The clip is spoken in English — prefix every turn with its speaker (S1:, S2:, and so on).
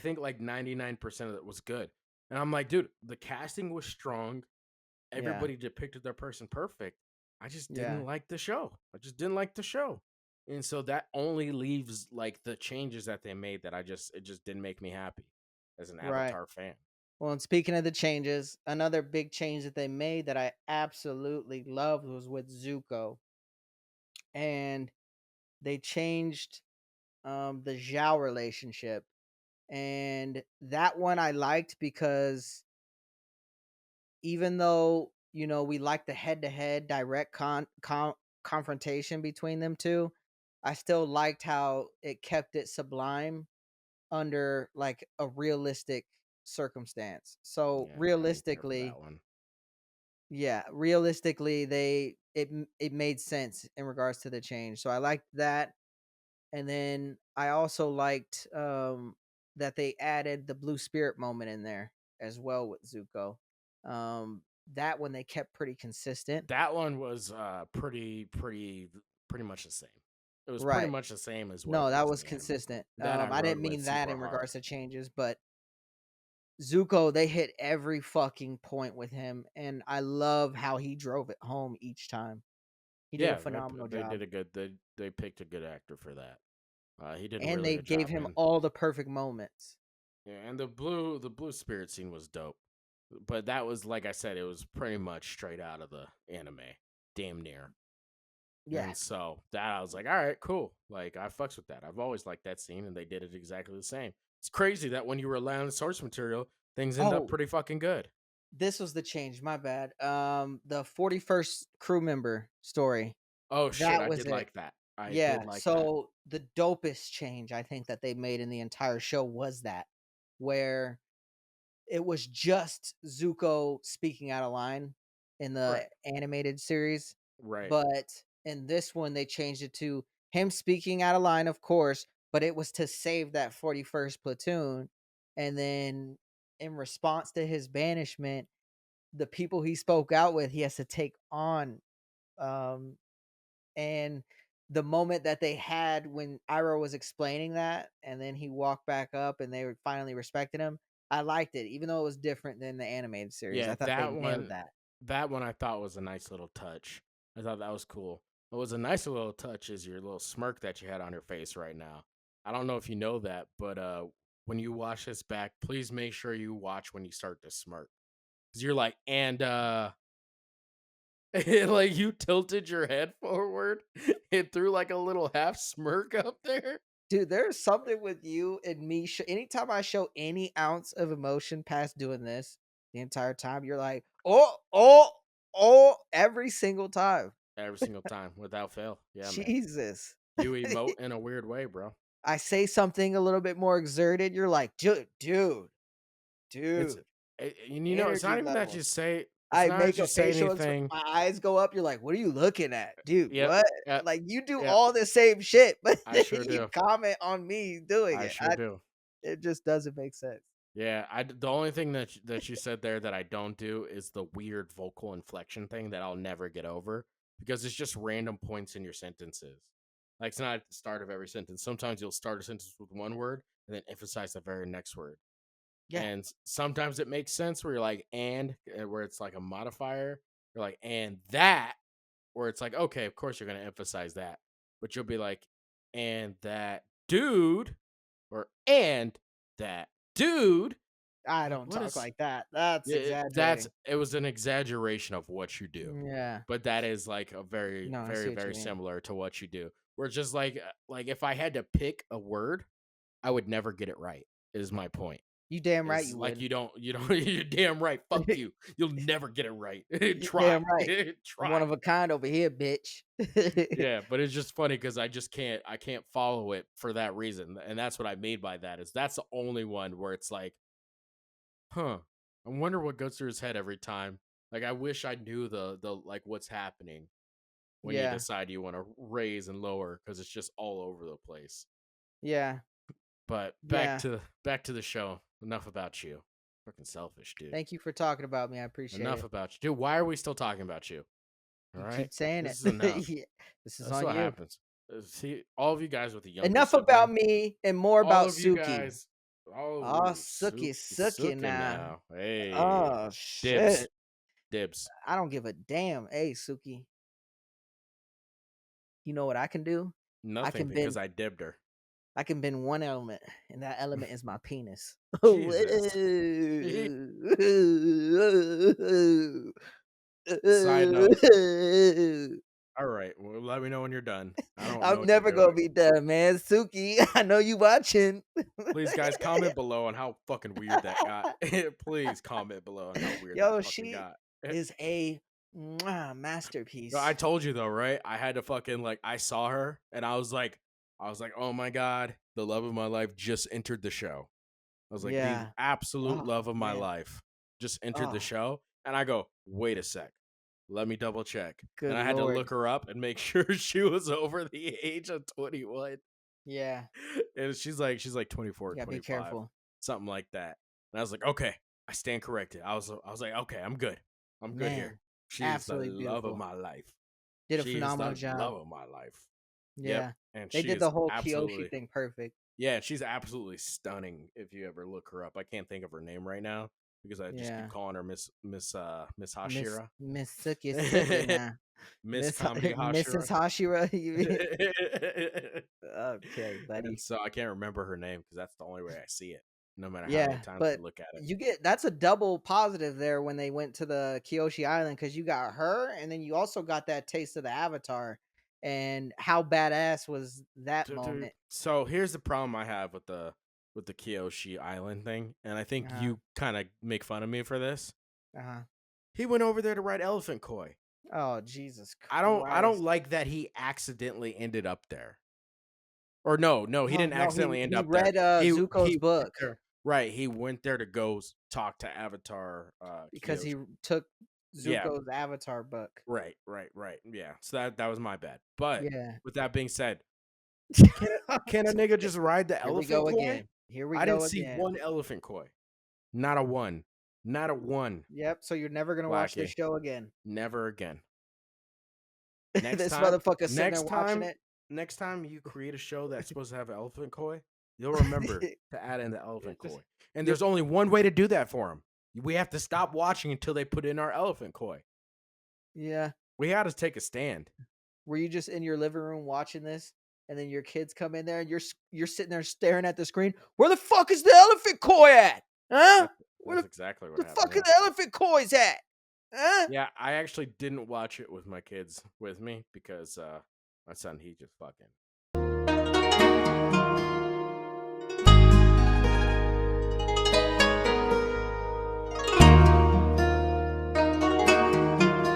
S1: think like 99% of it was good. And I'm like, dude, the casting was strong.
S2: Yeah.
S1: Everybody depicted their person perfect. I just
S2: Yeah.
S1: didn't like the show. I just didn't like the show. And so that only leaves like the changes that they made that it just didn't make me happy as an
S2: Right.
S1: Avatar fan.
S2: Well, and speaking of the changes, another big change that they made that I absolutely loved was with Zuko. And they changed the Zhao relationship. And that one I liked because even though, we like the head-to-head direct confrontation between them two, I still liked how it kept it sublime under like a realistic circumstance. So
S1: Yeah, I didn't care for
S2: realistically,
S1: that one.
S2: yeah, realistically it made sense in regards to the change. So I liked that. And then I also liked that they added the blue spirit moment in there as well with Zuko. Um that one they kept pretty consistent.
S1: That one was pretty much the same. It was pretty
S2: Right.
S1: much the same as what it
S2: No, that
S1: was in
S2: was
S1: the anime.
S2: consistent.
S1: That I
S2: I
S1: rode
S2: didn't
S1: with
S2: mean that
S1: super
S2: in
S1: hard.
S2: regards to changes, but Zuko, they hit every fucking point with him, and I love how he drove it home each time. He did a
S1: Yeah,
S2: phenomenal
S1: they
S2: job,
S1: did a good. They picked a good actor for that. He did a
S2: and
S1: really
S2: they
S1: good
S2: gave
S1: job,
S2: him
S1: man.
S2: all the perfect moments.
S1: Yeah, and the blue spirit scene was dope. But that was like I said, it was pretty much straight out of the anime, damn near.
S2: Yeah,
S1: And so that I was like, all right, cool. Like I fucks with that. I've always liked that scene, and they did it exactly the same. It's crazy that when you rely on the source material, things end up
S2: oh,
S1: pretty fucking good.
S2: this was the change, my bad. The 41st crew member story,
S1: Oh shit,
S2: that
S1: I
S2: was
S1: did
S2: it.
S1: like that. I did
S2: Yeah,
S1: like that.
S2: so the dopest change I think that they made in the entire show was that, where it was just Zuko speaking out of line in the
S1: Right.
S2: animated series,
S1: Right.
S2: but in this one, they changed it to him speaking out of line, of course, but it was to save that 41st platoon, and then in response to his banishment, the people he spoke out with, he has to take on, um, and the moment that they had when Iroh was explaining that, and then he walked back up and they were finally respected him, I liked it, even though it was different than the animated series.
S1: Yeah,
S2: I thought they nailed that.
S1: that one I thought was a nice little touch. I thought that was cool. What was a nicer little touch is your little smirk that you had on your face right now. I don't know if you know that, but when you watch this back, please make sure you watch when you start to smirk. Cause you're like, and like you tilted your head forward and threw like a little half smirk up there.
S2: Dude, there's something with you and me. Anytime I show any ounce of emotion past doing this, the entire time, you're like, oh, oh, oh, every single time.
S1: Every single time without fail. Yeah, man.
S2: Jesus.
S1: You emote in a weird way, bro.
S2: I say something a little bit more exerted. You're like,
S1: It's
S2: dude,
S1: and you know, it's
S2: energy
S1: not even that you
S2: levels.
S1: say it's
S2: I
S1: not that
S2: make
S1: you
S2: a
S1: say
S2: my
S1: anything.
S2: eyes go up, you're like, "What are you looking at? Dude,
S1: Yep,
S2: what?"
S1: yep,
S2: Like, you do
S1: yep.
S2: all the same shit, but
S1: I
S2: then
S1: sure
S2: you
S1: do.
S2: comment on me doing
S1: I
S2: it.
S1: sure do.
S2: It just doesn't make sense.
S1: Yeah, the only thing that you said there that I don't do is the weird vocal inflection thing that I'll never get over because it's just random points in your sentences. Like it's not at the start of every sentence. Sometimes you'll start a sentence with one word and then emphasize the very next word.
S2: Yeah.
S1: And sometimes it makes sense where you're like where it's like a modifier. You're like and that where it's like okay, of course you're going to emphasize that. But you'll be like and that dude or and that dude.
S2: I
S1: Like
S2: don't
S1: what
S2: talk
S1: is
S2: like that. That's
S1: that's
S2: exaggerating.
S1: it was an exaggeration of what you do.
S2: Yeah.
S1: But that is like a very
S2: No, I see
S1: very
S2: what you
S1: very
S2: mean.
S1: similar to what you do. Where it's just like if I had to pick a word, I would never get it right. Is my point.
S2: You damn right
S1: Is
S2: you
S1: like
S2: would.
S1: you don't you're damn right. Fuck you. You'll never get it right.
S2: You
S1: Try.
S2: damn right. I'm one
S1: Try.
S2: of a kind over here, bitch.
S1: Yeah, but it's just funny because I can't follow it for that reason. And that's what I made by that is that's the only one where it's like, huh. I wonder what goes through his head every time. Like I wish I knew the like what's happening when you
S2: Yeah.
S1: decide you want to raise and lower because it's just all over the place.
S2: Yeah.
S1: But
S2: Yeah.
S1: back to the show. Enough about you. Fucking selfish, dude.
S2: Thank you for talking about me. I appreciate
S1: Enough
S2: it.
S1: about you. Dude, why are we still talking about you? All
S2: You
S1: right?
S2: keep saying
S1: This
S2: it.
S1: is enough.
S2: Yeah. This is
S1: That's
S2: on
S1: what
S2: you.
S1: happens. See, all of you guys with a younger
S2: Enough about
S1: sibling,
S2: me and more
S1: all
S2: about
S1: of you
S2: Suki.
S1: guys,
S2: Oh,
S1: Oh,
S2: Sookie, Sookie
S1: Suki
S2: now.
S1: now. Hey,
S2: Oh
S1: dibs,
S2: shit.
S1: dibs.
S2: I don't give a damn. Hey, Suki, you know what I can do? I
S1: Nothing
S2: can
S1: because
S2: bend.
S1: I dibbed her.
S2: I can bend one element, and that element is my penis.
S1: Jesus. Side note. All right. Well, let me know when you're done. I don't know
S2: I'm
S1: what you're
S2: never gonna
S1: doing.
S2: be done, man. Suki, I know you watching.
S1: Please, guys, comment below on how fucking weird that got. Please comment below on how weird that
S2: Yo,
S1: fucking
S2: she
S1: got.
S2: is a
S1: No,
S2: masterpiece.
S1: I told you though, right? I had to fucking like I saw her and I was like, oh my god, the love of my life just entered the show. I was like, the
S2: Yeah.
S1: absolute
S2: Oh
S1: love of my
S2: man.
S1: life just entered the
S2: Oh,
S1: show. And I go, wait a sec. Let me double check.
S2: good
S1: And I had to
S2: lord.
S1: look her up and make sure she was over the age of 21.
S2: Yeah.
S1: And she's like 24,
S2: Yeah. Be
S1: 25,
S2: careful,
S1: something like that. And I was like, okay, I stand corrected. I was like, okay, I'm good. I'm good here.
S2: man.
S1: She's the
S2: Absolutely
S1: love of
S2: beautiful.
S1: my life.
S2: Did a
S1: She is
S2: phenomenal
S1: the
S2: job.
S1: love of my life. Yep.
S2: Yeah.
S1: And
S2: They
S1: she
S2: did
S1: is
S2: the whole Kyoshi
S1: absolutely
S2: thing perfect.
S1: yeah, she's absolutely stunning if you ever look her up. I can't think of her name right now because I just keep
S2: Yeah.
S1: calling her Miss
S2: Miss
S1: Hashira.
S2: Miss Suki Suki now.
S1: Miss Comedy
S2: Mrs.
S1: Hashira.
S2: Hashira. You mean? Okay,
S1: And
S2: buddy.
S1: so I can't remember her name because that's the only way I see it, no matter how many
S2: Yeah,
S1: times I
S2: but
S1: look at it.
S2: you get that's a double positive there when they went to the Kyoshi Island because you got her, and then you also got that taste of the Avatar. And how badass was that
S1: Dude.
S2: moment?
S1: So here's the problem I have with the Kyoshi Island thing, and I think
S2: Uh-huh.
S1: you kind of make fun of me for this.
S2: Uh-huh.
S1: He went over there to ride elephant koi.
S2: Oh, Jesus
S1: I don't
S2: Christ.
S1: like that he accidentally ended up there. Or no, he
S2: Oh
S1: didn't
S2: no,
S1: accidentally end
S2: he
S1: up there.
S2: read
S1: He
S2: Zuko's
S1: went
S2: book
S1: there. Right, he went there to go talk to Avatar
S2: because
S1: Kyoshi.
S2: he took
S1: Yeah,
S2: Zuko's Avatar book.
S1: right. Yeah. So that was my bad. But
S2: Yeah.
S1: with that being said, can can a nigga just ride the
S2: Here we
S1: elephant
S2: go
S1: koi?
S2: again. Here we
S1: I didn't
S2: go
S1: see
S2: again.
S1: one elephant koi. Not a one. Not a one.
S2: Yep. So you're never gonna watch this
S1: Blackie.
S2: show again.
S1: Never again. Next
S2: This
S1: time,
S2: motherfucker sitting there
S1: next
S2: watching
S1: time,
S2: it.
S1: next time you create a show that's supposed to have elephant koi, you'll remember to add in the elephant
S2: Just-
S1: koi. And
S2: you-
S1: there's only one way to do that for them. We have to stop watching until they put in our elephant koi.
S2: yeah.
S1: We got to take a stand.
S2: Were you just in your living room watching this, and then your kids come in there, and you're sitting there staring at the screen? Where the fuck is the elephant koi at? Huh? Where
S1: That's exactly what
S2: the
S1: happened.
S2: fuck are
S1: Yeah.
S2: the elephant koi's at? Huh?
S1: Yeah, I actually didn't watch it with my kids with me because my son he just fucking